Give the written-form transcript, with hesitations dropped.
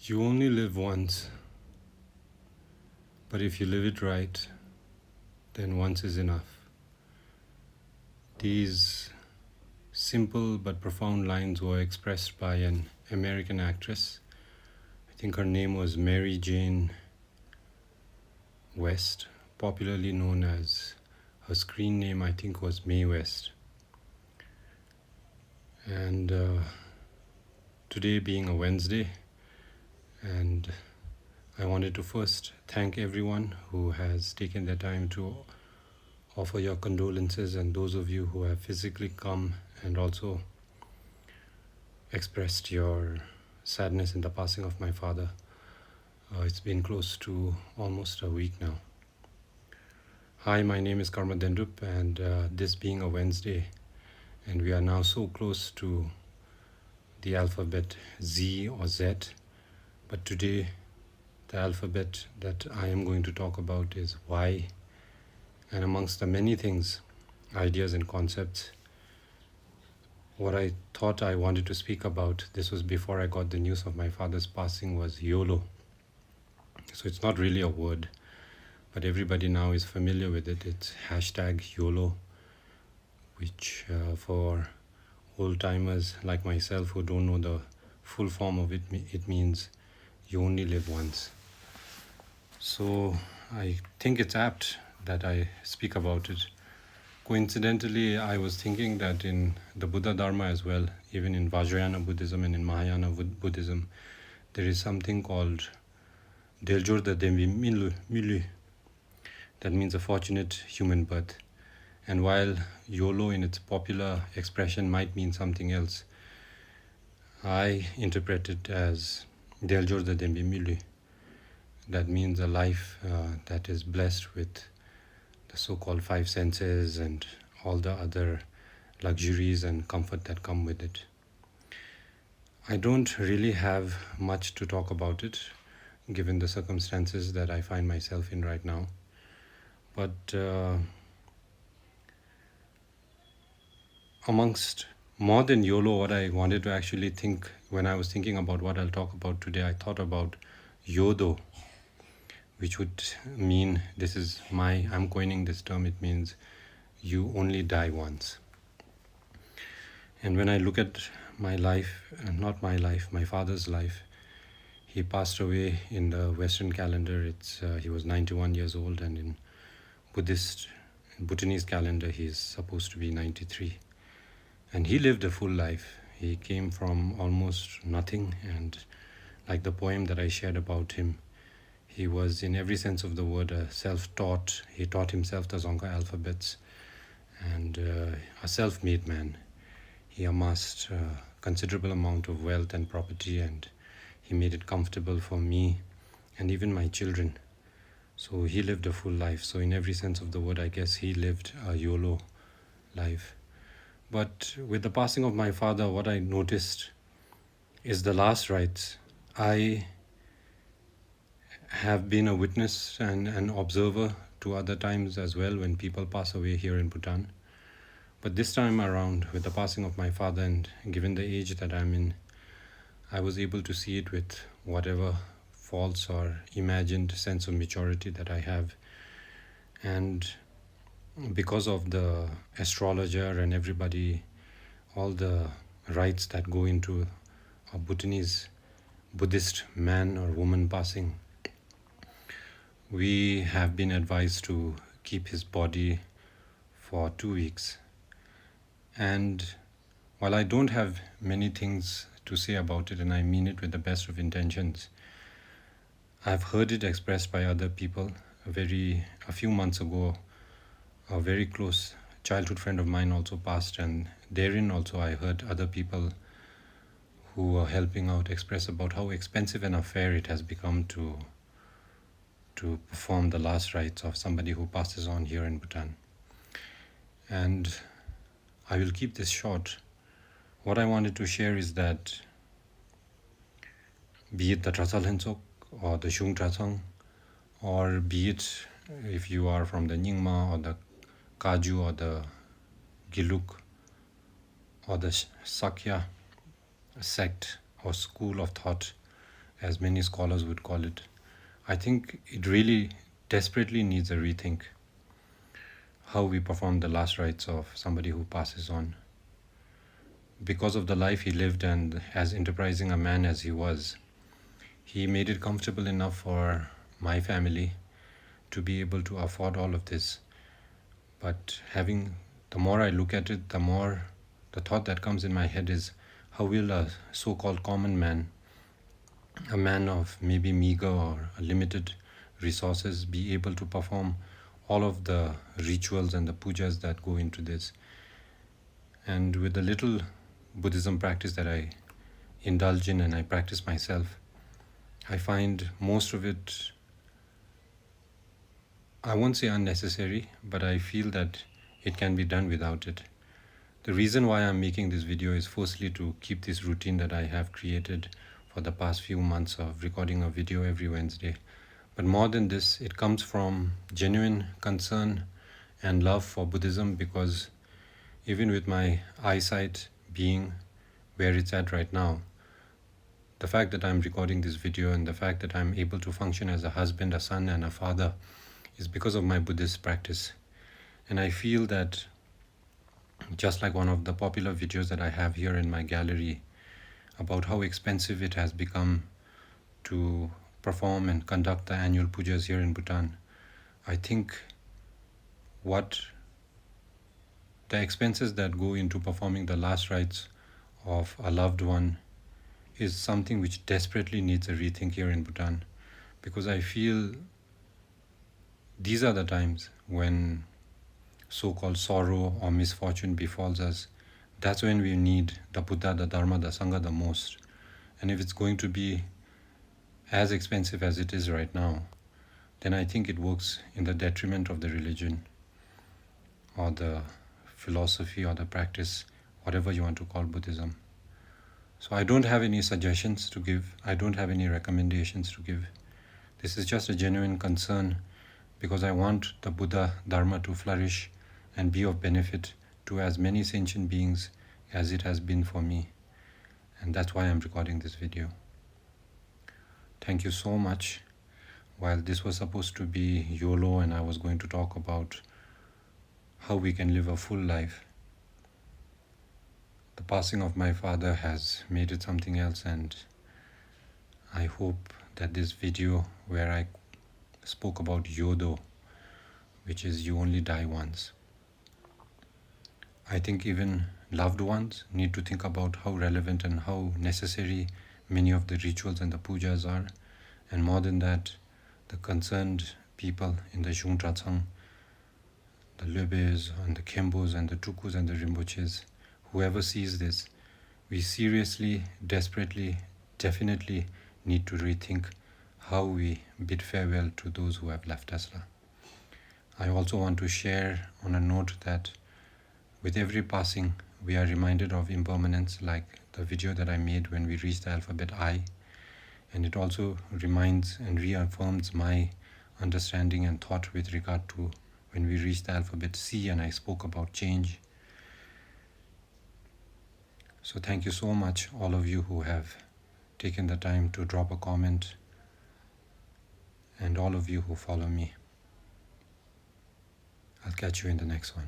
You only live once, but if you live it right, then once is enough. These simple but profound lines were expressed by an American actress. I think her name was Mary Jane West, popularly known as her screen name, I think, was Mae West. And today being a Wednesday, and I wanted to first thank everyone who has taken their time to offer your condolences, and those of you who have physically come and also expressed your sadness in the passing of my father. It's been close to almost a week now. Hi, my name is Karma Dendup, and this being a Wednesday, and we are now so close to the alphabet Z or Z, but today the alphabet that I am going to talk about is Y, and amongst the many things, ideas and concepts, what I thought I wanted to speak about, this was before I got the news of my father's passing, was YOLO. So it's not really a word, but everybody now is familiar with it. It's hashtag YOLO, which for old timers like myself who don't know the full form of it, it means you only live once. So I think it's apt that I speak about it. Coincidentally, I was thinking that in the Buddha Dharma as well, even in Vajrayana Buddhism and in Mahayana Buddhism, there is something called Deljor the Demvi Milu. That means a fortunate human birth. And while YOLO in its popular expression might mean something else, I interpret it as Deljor the Demvi Milu. That means a life that is blessed with the so-called five senses and all the other luxuries and comfort that come with it. I don't really have much to talk about it, given the circumstances that I find myself in right now. But amongst more than YOLO, what I wanted to actually think when I was thinking about what I'll talk about today, I thought about YODO, which would mean, I'm coining this term, it means you only die once. And when I look at my life, not my life, my father's life, he passed away in the Western calendar. He was 91 years old, and in Bhutanese calendar, he's supposed to be 93. And he lived a full life. He came from almost nothing, and like the poem that I shared about him, he was, in every sense of the word, a self-taught. He taught himself the Dzongkha alphabets, and a self-made man. He amassed a considerable amount of wealth and property, and he made it comfortable for me and even my children. So he lived a full life. So in every sense of the word, I guess he lived a YOLO life. But with the passing of my father, what I noticed is the last rites. I have been a witness and an observer to other times as well when people pass away here in Bhutan. But this time around, with the passing of my father, and given the age that I'm in, I was able to see it with whatever false or imagined sense of maturity that I have. And because of the astrologer and everybody, all the rites that go into a Bhutanese Buddhist man or woman passing, we have been advised to keep his body for 2 weeks. And while I don't have many things to say about it, and I mean it with the best of intentions, I've heard it expressed by other people. A few months ago, a very close childhood friend of mine also passed, and therein also I heard other people who were helping out express about how expensive an affair it has become to perform the last rites of somebody who passes on here in Bhutan. And I will keep this short. What I wanted to share is that, be it the Trasal Hensok or the Shung Trasang, or be it if you are from the Nyingma or the Kaju or the Giluk or the Sakya sect or school of thought, as many scholars would call it, I think it really desperately needs a rethink. How we perform the last rites of somebody who passes on. Because of the life he lived and as enterprising a man as he was, he made it comfortable enough for my family to be able to afford all of this. But the more I look at it, the more the thought that comes in my head is, how will a so-called common man, a man of maybe meager or limited resources, be able to perform all of the rituals and the pujas that go into this? And with the little Buddhism practice that I indulge in and I practice myself, I find most of it, I won't say unnecessary, but I feel that it can be done without it. The reason why I'm making this video is firstly to keep this routine that I have created for the past few months of recording a video every Wednesday. But more than this, it comes from genuine concern and love for Buddhism, because even with my eyesight being where it's at right now, the fact that I'm recording this video and the fact that I'm able to function as a husband, a son, and a father is because of my Buddhist practice. And I feel that, just like one of the popular videos that I have here in my gallery about how expensive it has become to perform and conduct the annual pujas here in Bhutan, I think what the expenses that go into performing the last rites of a loved one is something which desperately needs a rethink here in Bhutan, because I feel these are the times when so-called sorrow or misfortune befalls us. That's when we need the Buddha, the Dharma, the Sangha the most. And if it's going to be as expensive as it is right now, then I think it works in the detriment of the religion or the philosophy or the practice, whatever you want to call Buddhism. So I don't have any suggestions to give. I don't have any recommendations to give. This is just a genuine concern, because I want the Buddha Dharma to flourish and be of benefit to as many sentient beings as it has been for me. And that's why I'm recording this video. Thank you so much. While this was supposed to be YOLO and I was going to talk about how we can live a full life, the passing of my father has made it something else, and I hope that this video where I spoke about YODO, which is you only die once, I think even loved ones need to think about how relevant and how necessary many of the rituals and the pujas are. And more than that, the concerned people in the Zhungtratsang, the Lebes and the Khembos and the Tukus and the Rinpoches, whoever sees this, we seriously, desperately, definitely need to rethink how we bid farewell to those who have left us. I also want to share on a note that with every passing, we are reminded of impermanence, like the video that I made when we reached the alphabet I. And it also reminds and reaffirms my understanding and thought with regard to when we reached the alphabet C and I spoke about change. So thank you so much, all of you who have taken the time to drop a comment, and all of you who follow me. I'll catch you in the next one.